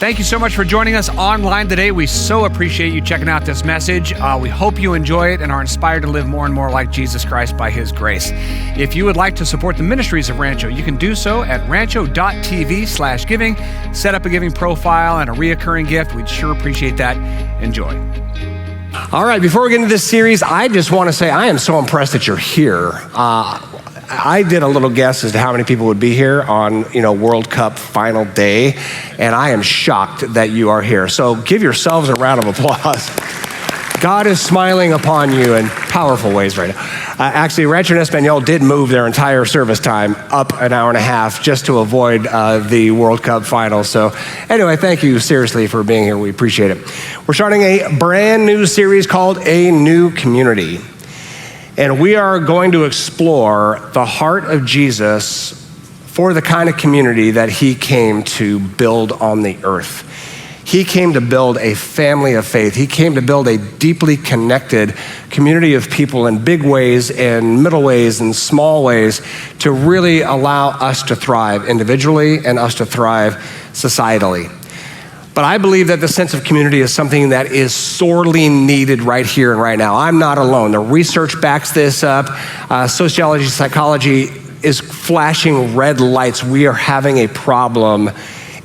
Thank you so much for joining us online today. We so appreciate you checking out this message. We hope you enjoy it and are inspired to live more and more like Jesus Christ by His grace. If you would like to support the ministries of Rancho, you can do so at rancho.tv/giving. Set up a giving profile and a reoccurring gift. We'd sure appreciate that. Enjoy. All right, before we get into this series, I just want to say I am so impressed that you're here. I did a little guess as to how many people would be here on, World Cup final day, and I am shocked that you are here. So give yourselves a round of applause. God is smiling upon you in powerful ways right now. Actually, Rancho and Espanol did move their entire service time up an hour and a half just to avoid the World Cup final. So anyway, thank you seriously for being here. We appreciate it. We're starting a brand new series called A New Community. And we are going to explore the heart of Jesus for the kind of community that He came to build on the earth. He came to build a family of faith. He came to build a deeply connected community of people in big ways and middle ways and small ways to really allow us to thrive individually and us to thrive societally. But I believe that the sense of community is something that is sorely needed right here and right now. I'm not alone. The research backs this up. Sociology, psychology is flashing red lights. We are having a problem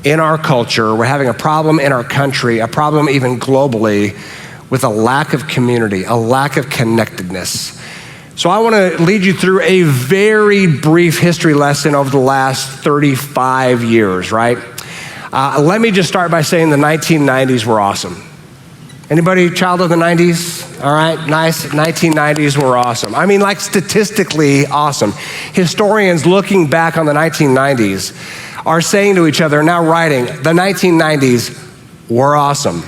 in our culture. We're having a problem in our country, a problem even globally with a lack of community, a lack of connectedness. So I want to lead you through a very brief history lesson over the last 35 years, right? Let me just start by saying the 1990s were awesome. Anybody child of the 90s? All right, nice. 1990s were awesome. I mean, like statistically awesome. Historians looking back on the 1990s are saying to each other, now writing, the 1990s were awesome.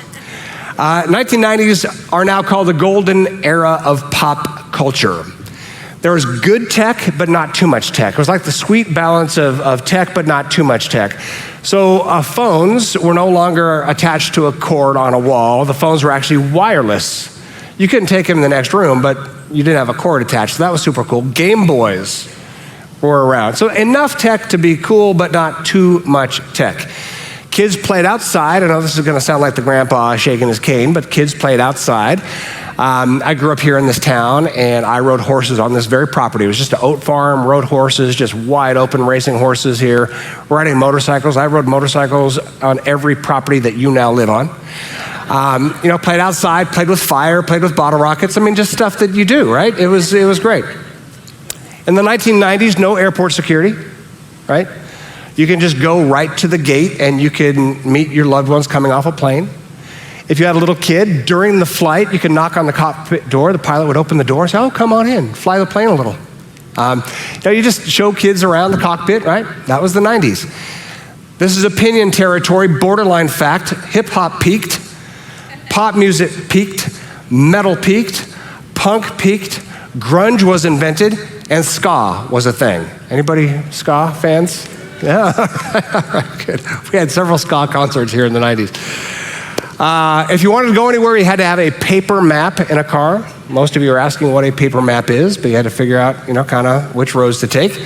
1990s are now called the golden era of pop culture. There was good tech, but not too much tech. It was like the sweet balance of tech, but not too much tech. So phones were no longer attached to a cord on a wall. The phones were actually wireless. You couldn't take them in the next room, but you didn't have a cord attached. So that was super cool. Game Boys were around. So enough tech to be cool, but not too much tech. Kids played outside. I know this is going to sound like the grandpa shaking his cane, but kids played outside. I grew up here in this town, and I rode horses on this very property. It was just an oat farm, rode horses, just wide open racing horses here. Riding motorcycles. I rode motorcycles on every property that you now live on. Played outside, played with fire, played with bottle rockets. I mean, just stuff that you do, right? It was great. In the 1990s, no airport security, right? You can just go right to the gate and you can meet your loved ones coming off a plane. If you had a little kid, during the flight, you could knock on the cockpit door. The pilot would open the door and say, oh, come on in, fly the plane a little. You just show kids around the cockpit, right? That was the 90s. This is opinion territory, borderline fact. Hip hop peaked, pop music peaked, metal peaked, punk peaked, grunge was invented, and ska was a thing. Anybody ska fans? Yeah, good. We had several ska concerts here in the 90s. If you wanted to go anywhere, you had to have a paper map in a car. Most of you are asking what a paper map is, but you had to figure out, kind of which roads to take.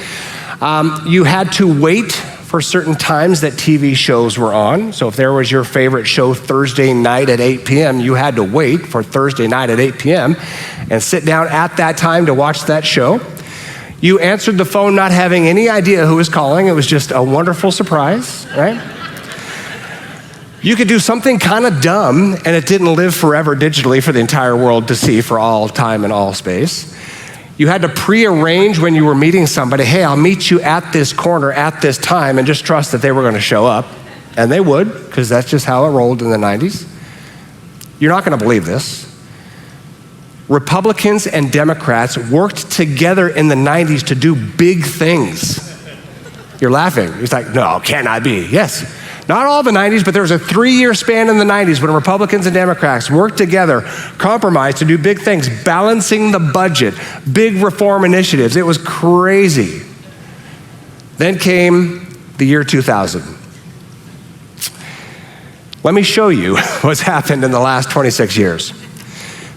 You had to wait for certain times that TV shows were on. So if there was your favorite show Thursday night at 8 p.m., you had to wait for Thursday night at 8 p.m. and sit down at that time to watch that show. You answered the phone not having any idea who was calling. It was just a wonderful surprise, right? You could do something kind of dumb, and it didn't live forever digitally for the entire world to see for all time and all space. You had to pre-arrange when you were meeting somebody, hey, I'll meet you at this corner at this time, and just trust that they were going to show up. And they would, because that's just how it rolled in the 90s. You're not going to believe this. Republicans and Democrats worked together in the 90s to do big things. You're laughing. It's like, no, cannot be. Yes. Not all the 90s, but there was a 3-year span in the 90s when Republicans and Democrats worked together, compromised to do big things, balancing the budget, big reform initiatives. It was crazy. Then came the year 2000. Let me show you what's happened in the last 26 years.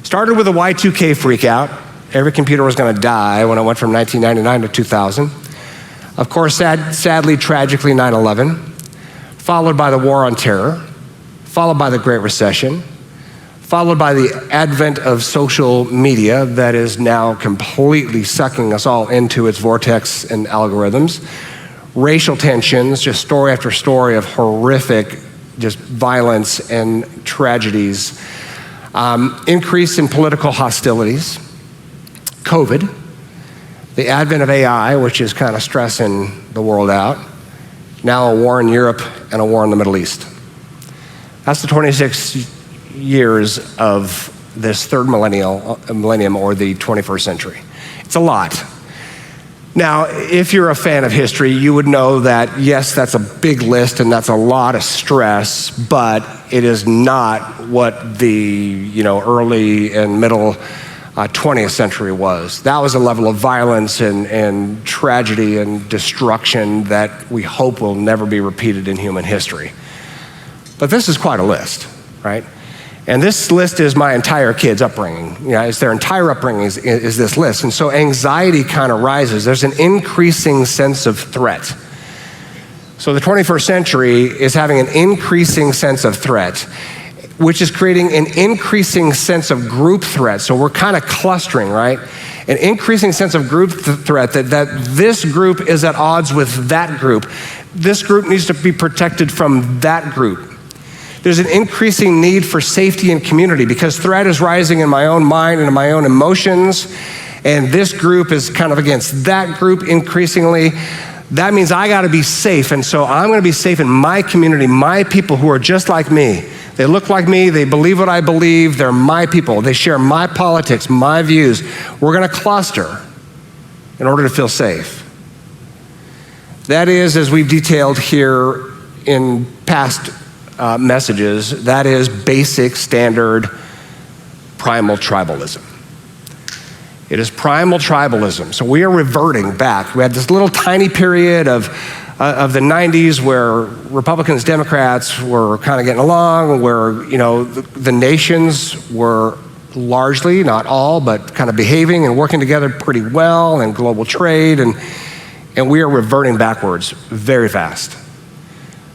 Started with a Y2K freakout. Every computer was going to die when it went from 1999 to 2000. Of course, sadly, tragically, 9/11, followed by the war on terror. followed by the Great Recession, followed by the advent of social media that is now completely sucking us all into its vortex and algorithms, racial tensions, just story after story of horrific just violence and tragedies, increase in political hostilities, COVID, the advent of AI, which is kind of stressing the world out, now a war in Europe and a war in the Middle East. That's the 26 years of this third millennium or the 21st century. It's a lot. Now, if you're a fan of history, you would know that, yes, that's a big list and that's a lot of stress, but it is not what the early and middle 20th century was. That was a level of violence and tragedy and destruction that we hope will never be repeated in human history. But this is quite a list, right? And this list is my entire kids' upbringing. It's their entire upbringing is this list. And so anxiety kind of rises. There's an increasing sense of threat. So the 21st century is having an increasing sense of threat, which is creating an increasing sense of group threat. So we're kind of clustering, right? An increasing sense of group threat that this group is at odds with that group. This group needs to be protected from that group. There's an increasing need for safety and community because threat is rising in my own mind and in my own emotions, and this group is kind of against that group increasingly. That means I gotta be safe, and so I'm gonna be safe in my community, my people who are just like me. They look like me, they believe what I believe, they're my people, they share my politics, my views. We're gonna cluster in order to feel safe. That is, as we've detailed here in past messages, that is basic, standard, primal tribalism. It is primal tribalism. So we are reverting back. We had this little tiny period of the 90s where Republicans, Democrats were kind of getting along, where the nations were largely, not all, but kind of behaving and working together pretty well, and global trade, and we are reverting backwards very fast.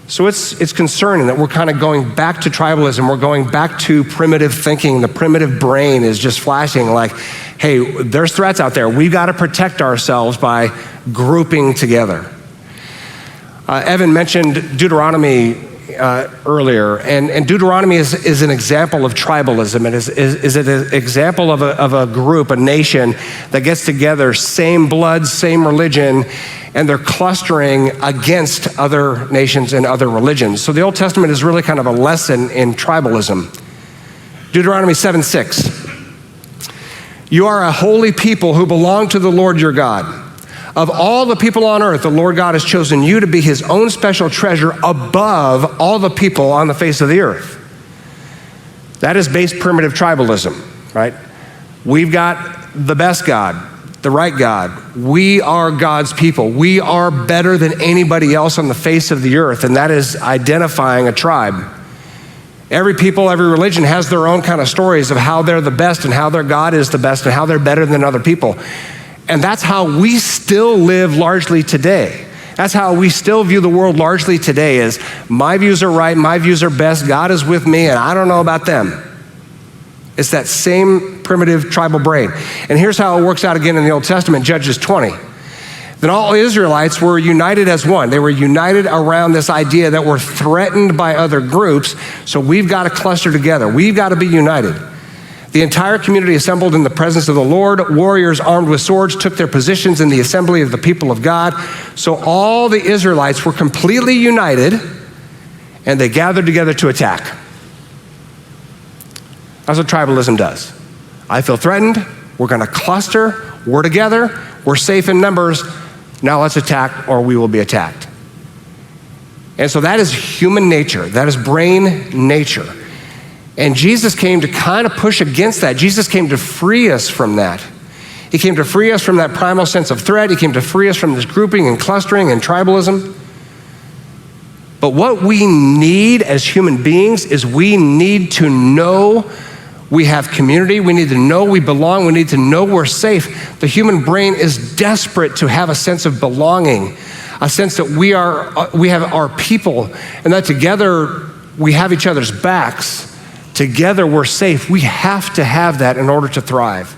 So it's concerning that we're kind of going back to tribalism. We're going back to primitive thinking. The primitive brain is just flashing like, hey, there's threats out there. We've got to protect ourselves by grouping together. Evan mentioned Deuteronomy earlier, and Deuteronomy is an example of tribalism. It is an example of a group, a nation that gets together, same blood, same religion, and they're clustering against other nations and other religions. So the Old Testament is really kind of a lesson in tribalism. Deuteronomy 7:6. You are a holy people who belong to the Lord your God. Of all the people on earth, the Lord God has chosen you to be his own special treasure above all the people on the face of the earth. That is base primitive tribalism, right? We've got the best God, the right God. We are God's people. We are better than anybody else on the face of the earth, and that is identifying a tribe. Every people, every religion has their own kind of stories of how they're the best and how their God is the best and how they're better than other people. And that's how we still live largely today. That's how we still view the world largely today, is my views are right, my views are best, God is with me, and I don't know about them. It's that same primitive tribal brain. And here's how it works out again in the Old Testament, Judges 20. Then all Israelites were united as one. They were united around this idea that we're threatened by other groups, so we've got to cluster together. We've got to be united. The entire community assembled in the presence of the Lord. Warriors armed with swords took their positions in the assembly of the people of God. So all the Israelites were completely united, and they gathered together to attack. That's what tribalism does. I feel threatened. We're going to cluster. We're together. We're safe in numbers. Now let's attack, or we will be attacked. And so that is human nature. That is brain nature. And Jesus came to kind of push against that. Jesus came to free us from that. He came to free us from that primal sense of threat. He came to free us from this grouping and clustering and tribalism. But what we need as human beings is we need to know we have community. We need to know we belong. We need to know we're safe. The human brain is desperate to have a sense of belonging, a sense that we have our people, and that together we have each other's backs. Together we're safe. We have to have that in order to thrive.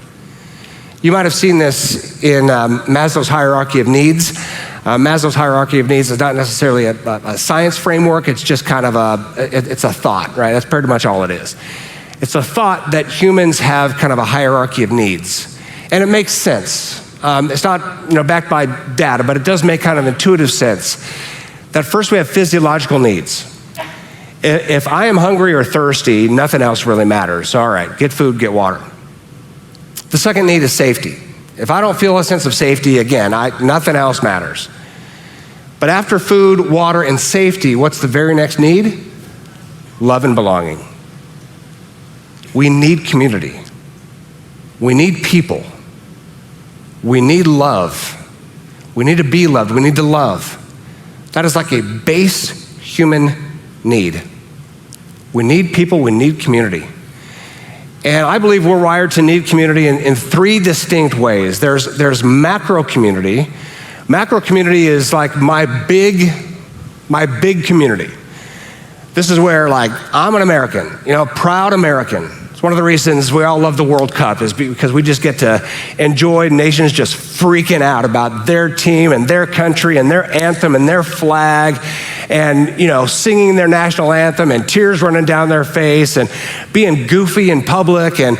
You might have seen this in Maslow's hierarchy of needs. Maslow's hierarchy of needs is not necessarily a science framework. It's just kind of it's a thought, right? That's pretty much all it is. It's a thought that humans have kind of a hierarchy of needs. And it makes sense. It's not backed by data, but it does make kind of intuitive sense that first we have physiological needs. If I am hungry or thirsty, nothing else really matters. All right, get food, get water. The second need is safety. If I don't feel a sense of safety, again, nothing else matters. But after food, water, and safety, what's the very next need? Love and belonging. We need community. We need people. We need love. We need to be loved. We need to love. That is like a base human need. We need people. We need community. And I believe we're wired to need community in three distinct ways. There's macro community. Macro community is like my big community. This is where I'm an American, proud American. It's one of the reasons we all love the World Cup is because we just get to enjoy nations just freaking out about their team and their country and their anthem and their flag and, singing their national anthem and tears running down their face and being goofy in public and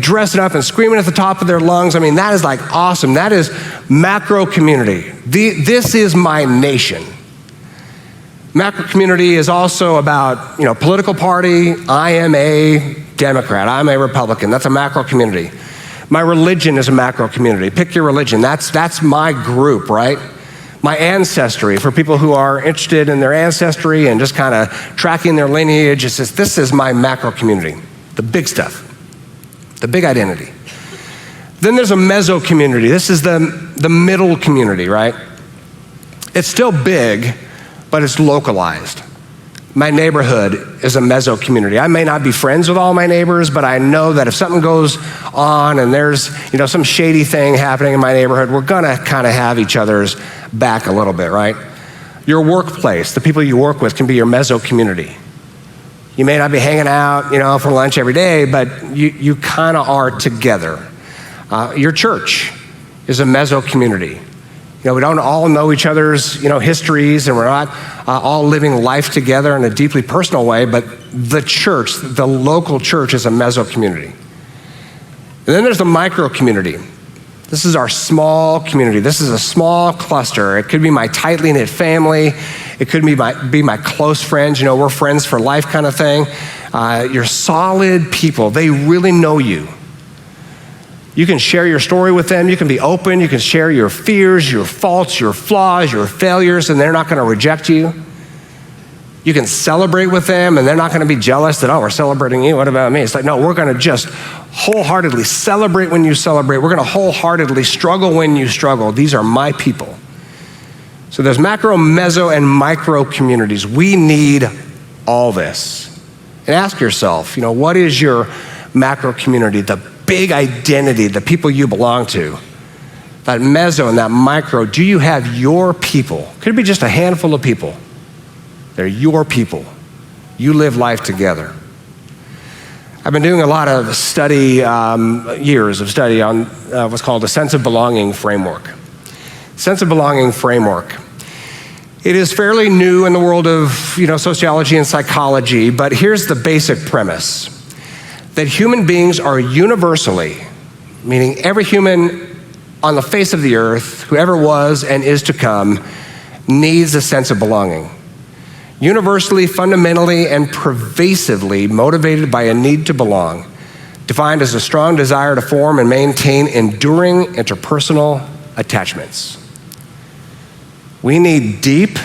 dressing up and screaming at the top of their lungs. I mean, that is awesome. That is macro community. This is my nation. Macro community is also about, political party. I am a Democrat. I'm a Republican. That's a macro community. My religion is a macro community. Pick your religion. That's my group, right? My ancestry, for people who are interested in their ancestry and just kind of tracking their lineage, this is my macro community, the big stuff, the big identity. Then there's a meso community. This is the middle community, right? It's still big, but it's localized. My neighborhood is a meso community. I may not be friends with all my neighbors, but I know that if something goes on and there's some shady thing happening in my neighborhood, we're gonna kind of have each other's back a little bit, right? Your workplace, the people you work with can be your meso community. You may not be hanging out, for lunch every day, but you kind of are together. Your church is a meso community. We don't all know each other's, histories, and we're not all living life together in a deeply personal way, but the church, the local church is a meso community. And then there's the micro community. This is our small community. This is a small cluster. It could be my tightly knit family. It could be my close friends, we're friends for life kind of thing. You're solid people. They really know you. You can share your story with them. You can be open. You can share your fears, your faults, your flaws, your failures, and they're not going to reject you. You can celebrate with them, and they're not going to be jealous that, we're celebrating you. What about me? It's no, we're going to just wholeheartedly celebrate when you celebrate. We're going to wholeheartedly struggle when you struggle. These are my people. So there's macro, meso, and micro communities. We need all this. And ask yourself, what is your macro community, the big identity, the people you belong to, that meso and that micro? Do you have your people? Could it be just a handful of people? They're your people. You live life together. I've been doing a lot of years of study on what's called the sense of belonging framework. Sense of belonging framework. It is fairly new in the world of sociology and psychology, but here's the basic premise. That human beings are universally, meaning every human on the face of the earth, whoever was and is to come, needs a sense of belonging. Universally, fundamentally, and pervasively motivated by a need to belong, defined as a strong desire to form and maintain enduring interpersonal attachments. We need deep,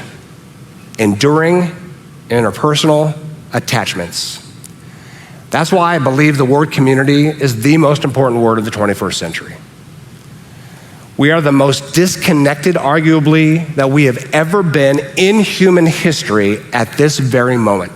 enduring interpersonal attachments. That's why I believe the word community is the most important word of the 21st century. We are the most disconnected, arguably, that we have ever been in human history at this very moment.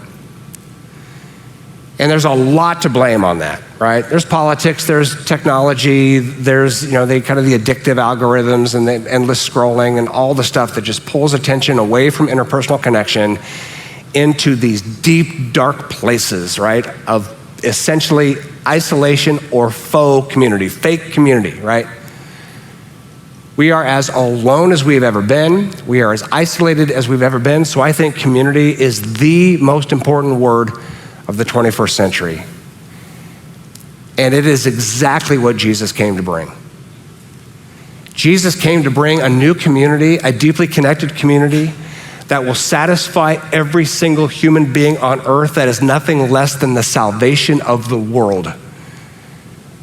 And there's a lot to blame on that, right? There's politics, there's technology, there's the kind of the addictive algorithms and the endless scrolling and all the stuff that just pulls attention away from interpersonal connection into these deep, dark places, right, of essentially isolation or faux community, fake community, right? We are as alone as we've ever been. We are as isolated as we've ever been. So I think community is the most important word of the 21st century. And it is exactly what Jesus came to bring. Jesus came to bring a new community, a deeply connected community that will satisfy every single human being on earth that is nothing less than the salvation of the world.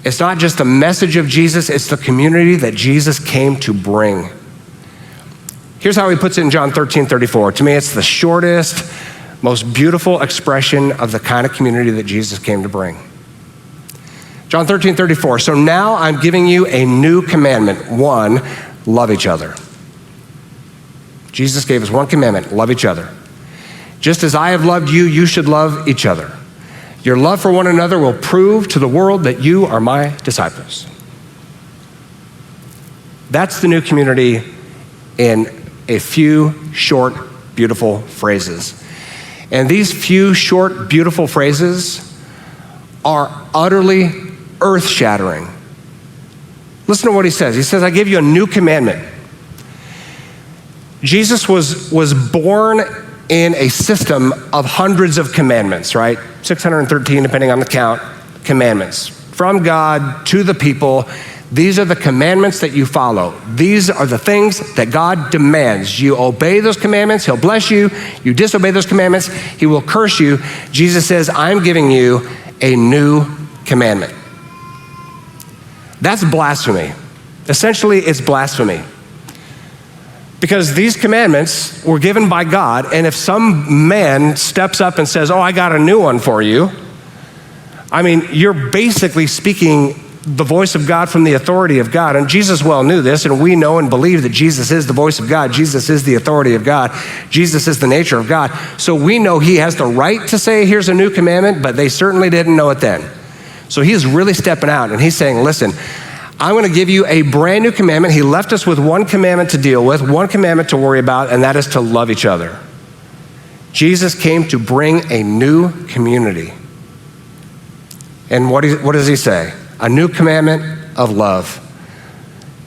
It's not just the message of Jesus, it's the community that Jesus came to bring. Here's how he puts it in John 13:34. To me, it's the shortest, most beautiful expression of the kind of community that Jesus came to bring. John 13:34, so now I'm giving you a new commandment. One, love each other. Jesus gave us one commandment, love each other. Just as I have loved you, you should love each other. Your love for one another will prove to the world that you are my disciples. That's the new community in a few short, beautiful phrases. And these few short, beautiful phrases are utterly earth-shattering. Listen to what he says. He says, I give you a new commandment. Jesus was born in a system of hundreds of commandments, right? 613, depending on the count, commandments. From God to the people, these are the commandments that you follow. These are the things that God demands. You obey those commandments, he'll bless you. You disobey those commandments, he will curse you. Jesus says, I'm giving you a new commandment. That's blasphemy. Essentially, it's blasphemy. Because these commandments were given by God, and if some man steps up and says, oh, I got a new one for you, I mean, you're basically speaking the voice of God from the authority of God. And Jesus well knew this, and we know and believe that Jesus is the voice of God. Jesus is the authority of God. Jesus is the nature of God. So we know he has the right to say, here's a new commandment, but they certainly didn't know it then. So he's really stepping out, and he's saying, listen, I'm going to give you a brand new commandment. He left us with one commandment to deal with, one commandment to worry about, and that is to love each other. Jesus came to bring a new community. And what does he say? A new commandment of love.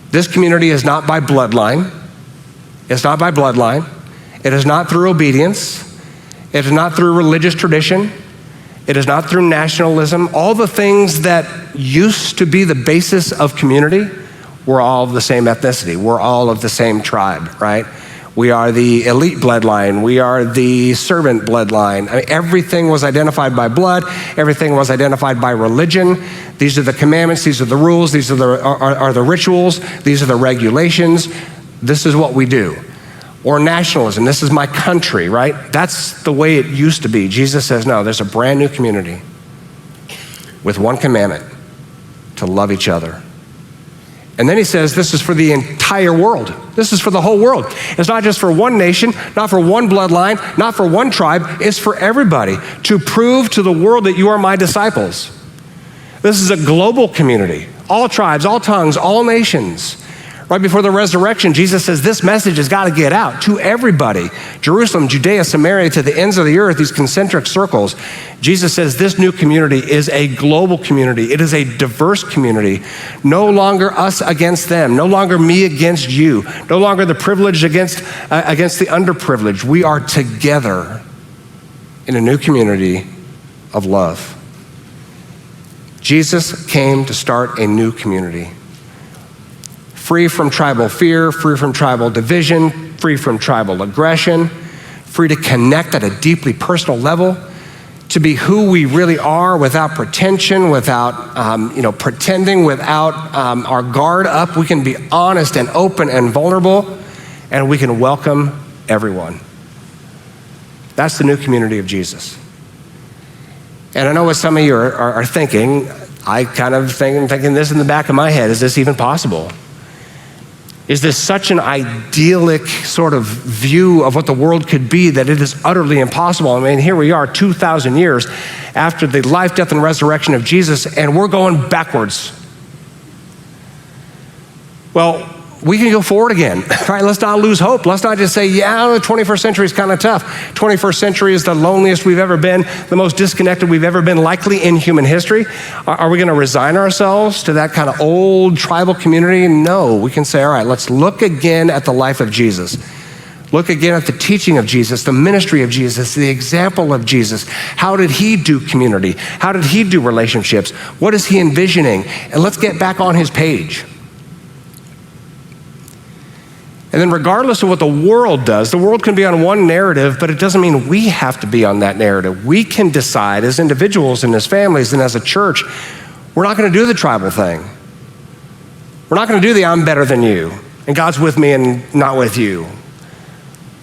This community is not by bloodline. It's not by bloodline. It is not through obedience. It is not through religious tradition. It is not through nationalism. All the things that used to be the basis of community, we're all of the same ethnicity. We're all of the same tribe, right? We are the elite bloodline. We are the servant bloodline. I mean, everything was identified by blood. Everything was identified by religion. These are the commandments. These are the rules. These are the rituals. These are the regulations. This is what we do. Or nationalism, this is my country, right? That's the way it used to be. Jesus says, no, there's a brand new community with one commandment, to love each other. And then he says, this is for the entire world. This is for the whole world. It's not just for one nation, not for one bloodline, not for one tribe. It's for everybody, to prove to the world that you are my disciples. This is a global community, all tribes, all tongues, all nations. Right before the resurrection, Jesus says this message has got to get out to everybody. Jerusalem, Judea, Samaria, to the ends of the earth, these concentric circles. Jesus says this new community is a global community. It is a diverse community. No longer us against them. No longer me against you. No longer the privileged against the underprivileged. We are together in a new community of love. Jesus came to start a new community. Free from tribal fear, free from tribal division, free from tribal aggression, free to connect at a deeply personal level, to be who we really are without pretension, without pretending, without our guard up. We can be honest and open and vulnerable, and we can welcome everyone. That's the new community of Jesus. And I know what some of you are thinking. I kind of thinking this in the back of my head. Is this even possible? Is this such an idyllic sort of view of what the world could be that it is utterly impossible? I mean, here we are 2,000 years after the life, death, and resurrection of Jesus, and we're going backwards. Well, we can go forward again, right? Let's not lose hope. Let's not just say, yeah, the 21st century is kind of tough. 21st century is the loneliest we've ever been, the most disconnected we've ever been, likely in human history. Are we going to resign ourselves to that kind of old tribal community? No, we can say, all right, let's look again at the life of Jesus. Look again at the teaching of Jesus, the ministry of Jesus, the example of Jesus. How did he do community? How did he do relationships? What is he envisioning? And let's get back on his page. And then regardless of what the world does, the world can be on one narrative, but it doesn't mean we have to be on that narrative. We can decide as individuals and as families and as a church, we're not going to do the tribal thing. We're not going to do the I'm better than you, and God's with me and not with you.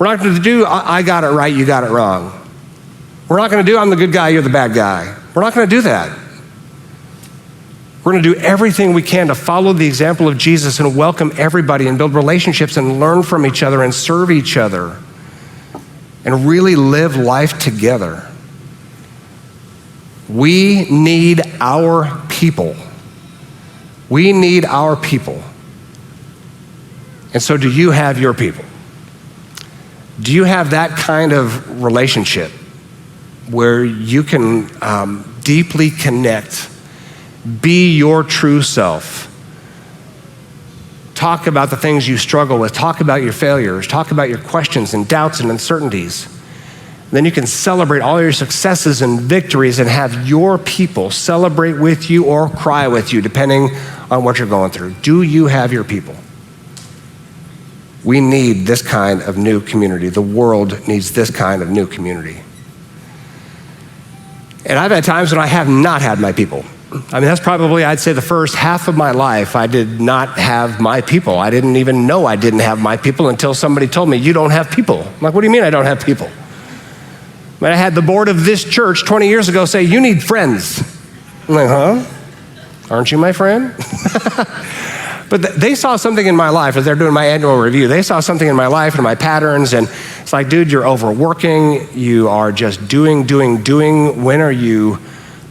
We're not going to do I got it right, you got it wrong. We're not going to do I'm the good guy, you're the bad guy. We're not going to do that. We're going to do everything we can to follow the example of Jesus and welcome everybody and build relationships and learn from each other and serve each other and really live life together. We need our people. We need our people. And so do you have your people? Do you have that kind of relationship where you can deeply connect, be your true self, talk about the things you struggle with, talk about your failures, talk about your questions and doubts and uncertainties? Then you can celebrate all your successes and victories and have your people celebrate with you or cry with you, depending on what you're going through. Do you have your people? We need this kind of new community. The world needs this kind of new community. And I've had times when I have not had my people. I mean, that's probably, I'd say, the first half of my life, I did not have my people. I didn't even know I didn't have my people until somebody told me, you don't have people. I'm like, what do you mean I don't have people? But I had the board of this church 20 years ago say, you need friends. I'm like, huh? Aren't you my friend? But they saw something in my life as they're doing my annual review. They saw something in my life and my patterns, and it's like, dude, you're overworking. You are just doing. When are you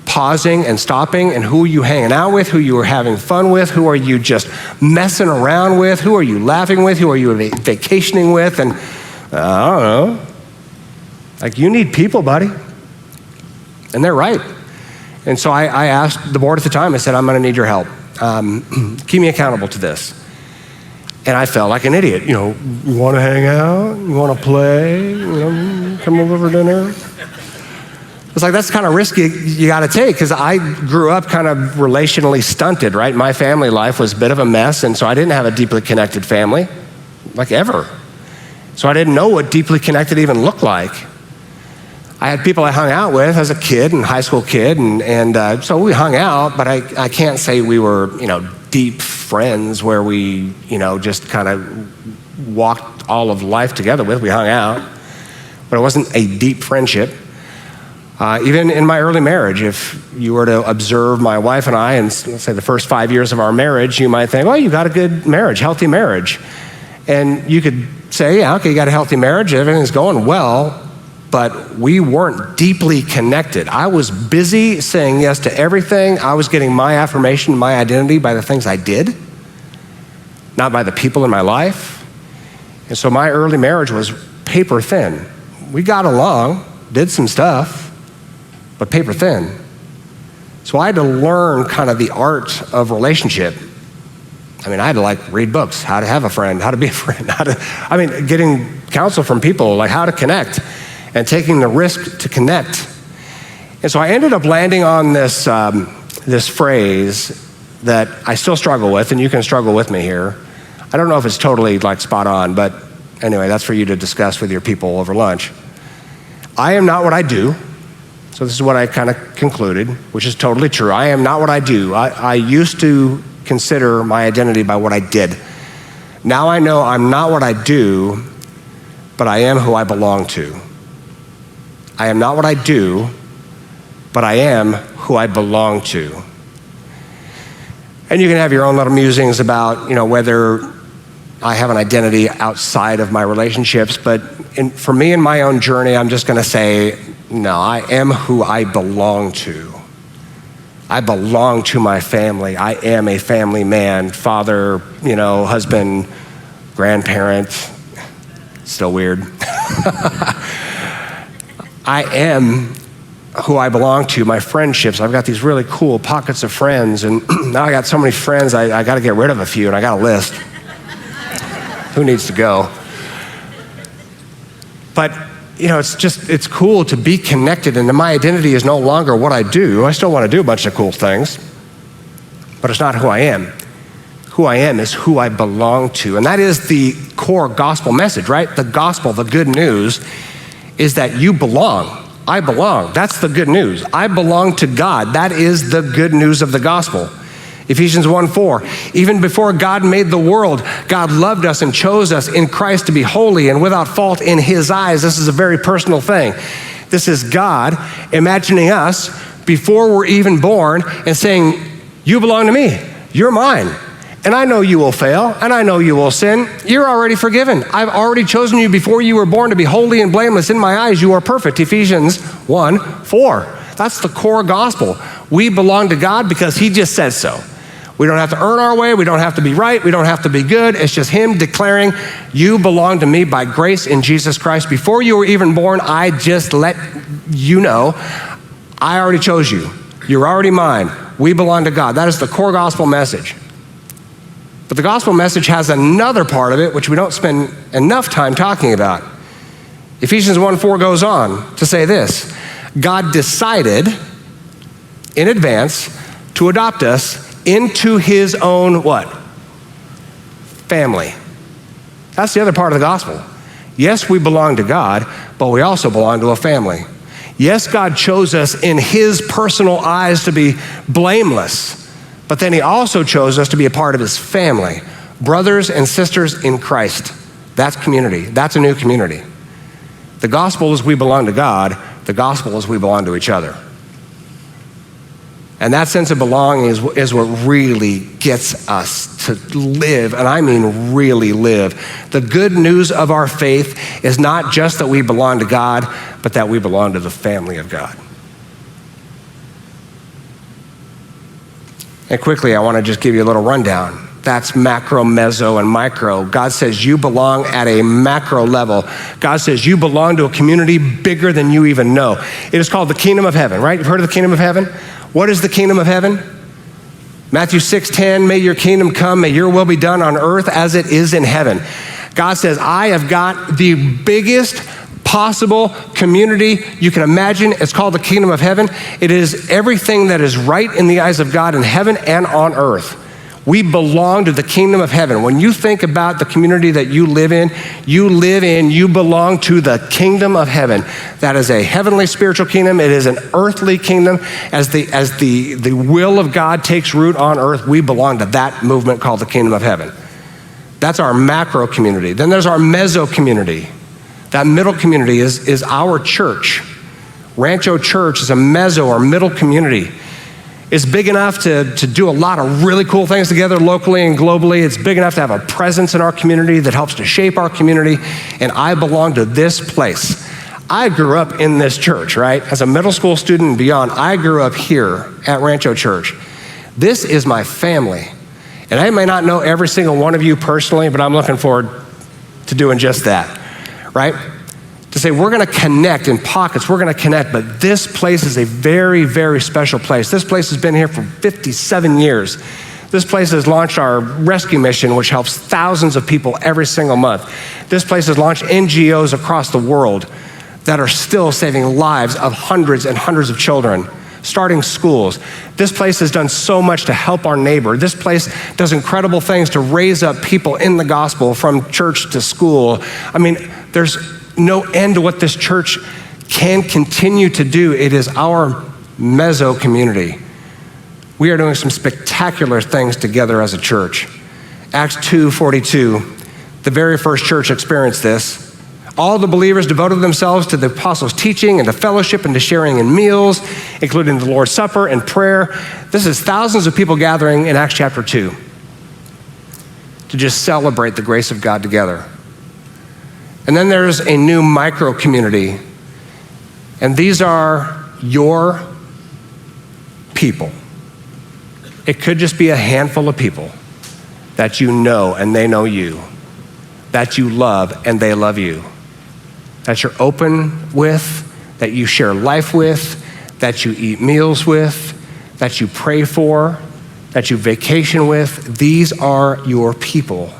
pausing and stopping? And who are you hanging out with? Who you are having fun with? Who are you just messing around with? Who are you laughing with? Who are you vacationing with? And I don't know. Like, you need people, buddy. And they're right. And so I asked the board at the time, I said, I'm going to need your help. Keep me accountable to this. And I felt like an idiot. You know, you want to hang out? You want to play? You know, come over for dinner? It's like, that's the kind of risk you got to take, because I grew up kind of relationally stunted, right? My family life was a bit of a mess, and so I didn't have a deeply connected family, like ever. So I didn't know what deeply connected even looked like. I had people I hung out with as a kid and high school kid, and so we hung out, but I can't say we were, deep friends where we, just kind of walked all of life together with. We hung out, but it wasn't a deep friendship. Even in my early marriage, if you were to observe my wife and I, and let's say the first 5 years of our marriage, you might think, well, you got a good marriage, healthy marriage. And you could say, yeah, okay, you got a healthy marriage, everything's going well, but we weren't deeply connected. I was busy saying yes to everything. I was getting my affirmation, my identity by the things I did, not by the people in my life. And so my early marriage was paper thin. We got along, did some stuff, but paper thin. So I had to learn kind of the art of relationship. I had to read books, how to have a friend, how to be a friend, getting counsel from people, like how to connect and taking the risk to connect. And so I ended up landing on this phrase that I still struggle with, and you can struggle with me here. I don't know if it's totally spot on, but anyway, that's for you to discuss with your people over lunch. I am not what I do. So this is what I kind of concluded, which is totally true. I am not what I do. I used to consider my identity by what I did. Now I know I'm not what I do, but I am who I belong to. I am not what I do, but I am who I belong to. And you can have your own little musings about, whether I have an identity outside of my relationships, but for me in my own journey, I'm just going to say, no, I am who I belong to. I belong to my family. I am a family man, father, husband, grandparent. Still weird. I am who I belong to, my friendships. I've got these really cool pockets of friends, and now I got so many friends, I got to get rid of a few, and I got a list. Who needs to go? But, it's cool to be connected, and my identity is no longer what I do. I still want to do a bunch of cool things, but it's not who I am. Who I am is who I belong to, and that is the core gospel message, right? The gospel, the good news, is that you belong. I belong. That's the good news. I belong to God. That is the good news of the gospel. Ephesians 1:4, even before God made the world, God loved us and chose us in Christ to be holy and without fault in his eyes. This is a very personal thing. This is God imagining us before we're even born and saying, you belong to me. You're mine. And I know you will fail, and I know you will sin. You're already forgiven. I've already chosen you before you were born to be holy and blameless. In my eyes, you are perfect. Ephesians 1:4. That's the core gospel. We belong to God because he just says so. We don't have to earn our way. We don't have to be right. We don't have to be good. It's just him declaring, you belong to me by grace in Jesus Christ. Before you were even born, I just let you know, I already chose you. You're already mine. We belong to God. That is the core gospel message. But the gospel message has another part of it, which we don't spend enough time talking about. Ephesians 1:4 goes on to say this: God decided in advance to adopt us into his own what? Family. That's the other part of the gospel. Yes, we belong to God, but we also belong to a family. Yes, God chose us in his personal eyes to be blameless, but then he also chose us to be a part of his family, brothers and sisters in Christ. That's community. That's a new community. The gospel is we belong to God. The gospel is we belong to each other. And that sense of belonging is what really gets us to live, and I mean really live. The good news of our faith is not just that we belong to God, but that we belong to the family of God. And quickly, I want to just give you a little rundown. That's macro, meso, and micro. God says you belong at a macro level. God says you belong to a community bigger than you even know. It is called the kingdom of heaven, right? You've heard of the kingdom of heaven? What is the kingdom of heaven? Matthew 6:10, may your kingdom come, may your will be done on earth as it is in heaven. God says, I have got the biggest possible community you can imagine. It's called the kingdom of heaven. It is everything that is right in the eyes of God in heaven and on earth. We belong to the kingdom of heaven. When you think about the community that you belong to the kingdom of heaven. That is a heavenly spiritual kingdom. It is an earthly kingdom. As the will of God takes root on earth, we belong to that movement called the kingdom of heaven. That's our macro community. Then there's our meso community. That middle community is our church. Rancho Church is a meso or middle community. It's big enough to do a lot of really cool things together locally and globally. It's big enough to have a presence in our community that helps to shape our community. And I belong to this place. I grew up in this church, right? As a middle school student and beyond, I grew up here at Rancho Church. This is my family. And I may not know every single one of you personally, but I'm looking forward to doing just that, right? To say we're gonna connect in pockets, we're gonna connect, but this place is a very, very special place. This place has been here for 57 years. This place has launched our rescue mission, which helps thousands of people every single month. This place has launched NGOs across the world that are still saving lives of hundreds and hundreds of children, starting schools. This place has done so much to help our neighbor. This place does incredible things to raise up people in the gospel from church to school. I mean, there's no end to what this church can continue to do. It is our meso community. We are doing some spectacular things together as a church. Acts 2:42, the very first church experienced this. All the believers devoted themselves to the apostles' teaching and to fellowship and to sharing in meals, including the Lord's Supper and prayer. This is thousands of people gathering in Acts chapter 2 to just celebrate the grace of God together. And then there's a new micro community, and these are your people. It could just be a handful of people that you know and they know you, that you love and they love you, that you're open with, that you share life with, that you eat meals with, that you pray for, that you vacation with. These are your people.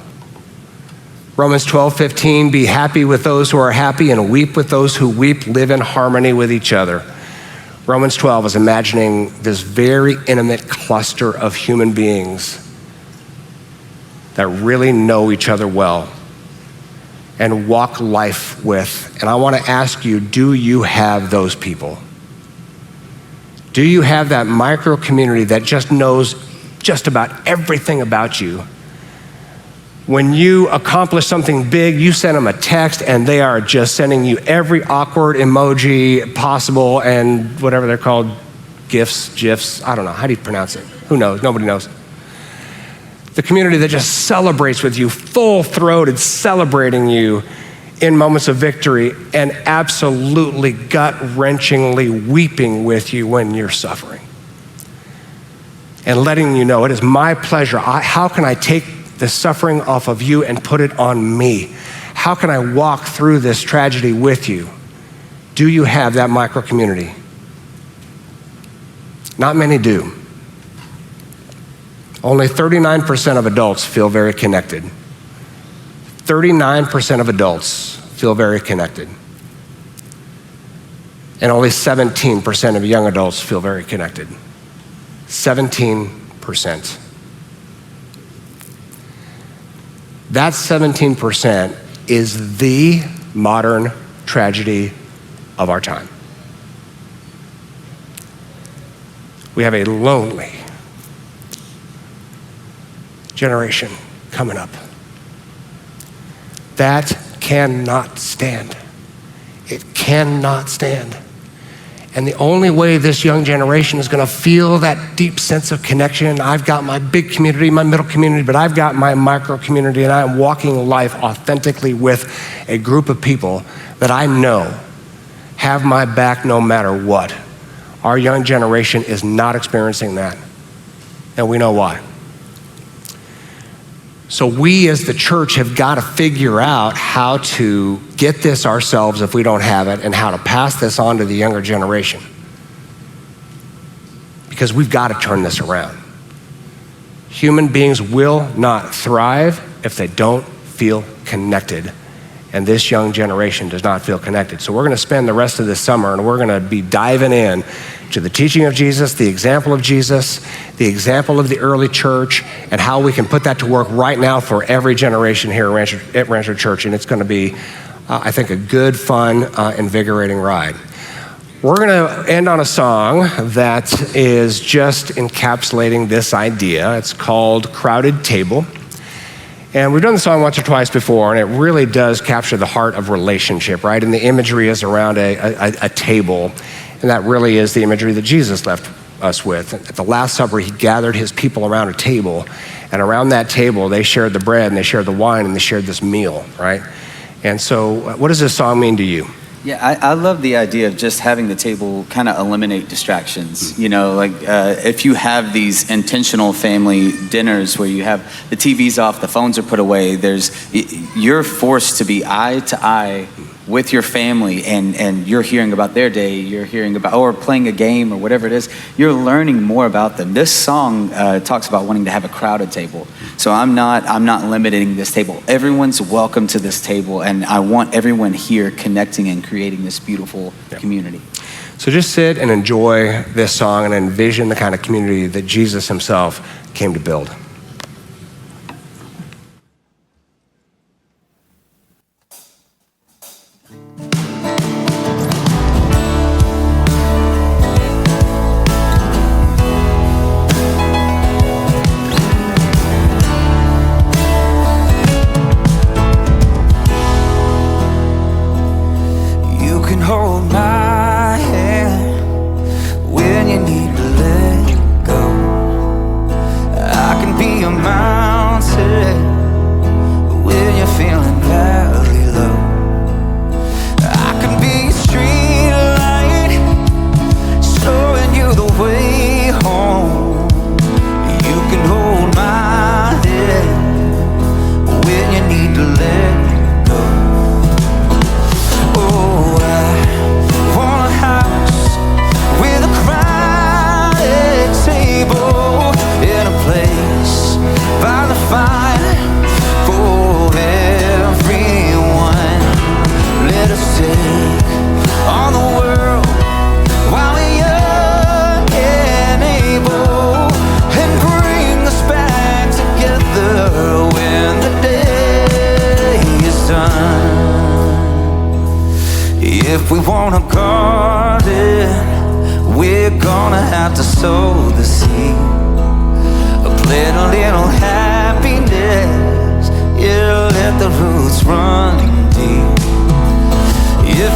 Romans 12:15, be happy with those who are happy and weep with those who weep. Live in harmony with each other. Romans 12 is imagining this very intimate cluster of human beings that really know each other well and walk life with. And I want to ask you, do you have those people? Do you have that micro community that just knows just about everything about you? When you accomplish something big, you send them a text and they are just sending you every awkward emoji possible and whatever they're called, GIFs, I don't know. How do you pronounce it? Who knows? Nobody knows. The community that just celebrates with you, full-throated celebrating you in moments of victory and absolutely gut-wrenchingly weeping with you when you're suffering. And letting you know, it is my pleasure. How can I take the suffering off of you and put it on me? How can I walk through this tragedy with you? Do you have that micro community? Not many do. Only 39% of adults feel very connected. 39% of adults feel very connected. And only 17% of young adults feel very connected. 17%. That 17% is the modern tragedy of our time. We have a lonely generation coming up. That cannot stand. It cannot stand. And the only way this young generation is going to feel that deep sense of connection, I've got my big community, my middle community, but I've got my micro community, and I'm walking life authentically with a group of people that I know have my back no matter what. Our young generation is not experiencing that, and we know why. So we as the church have got to figure out how to get this ourselves if we don't have it, and how to pass this on to the younger generation. Because we've got to turn this around. Human beings will not thrive if they don't feel connected. And this young generation does not feel connected. So we're going to spend the rest of this summer and we're going to be diving in to the teaching of Jesus, the example of Jesus, the example of the early church, and how we can put that to work right now for every generation here at Rancho Church. And it's going to be, I think, a good, fun, invigorating ride. We're going to end on a song that is just encapsulating this idea. It's called Crowded Table. And we've done the song once or twice before, and it really does capture the heart of relationship, right? And the imagery is around a table, and that really is the imagery that Jesus left us with. At the Last Supper, he gathered his people around a table, and around that table, they shared the bread, and they shared the wine, and they shared this meal, right? And so what does this song mean to you? Yeah, I love the idea of just having the table kind of eliminate distractions. You know, like if you have these intentional family dinners where you have the TVs off, the phones are put away, you're forced to be eye to eye with your family, and you're hearing about their day, you're hearing about, or playing a game or whatever it is, you're learning more about them. This song talks about wanting to have a crowded table. So I'm not limiting this table. Everyone's welcome to this table, and I want everyone here connecting and creating this beautiful community. So just sit and enjoy this song and envision the kind of community that Jesus himself came to build. want a garden, we're gonna have to sow the seed, plant a little happiness, yeah, let the roots run deep. If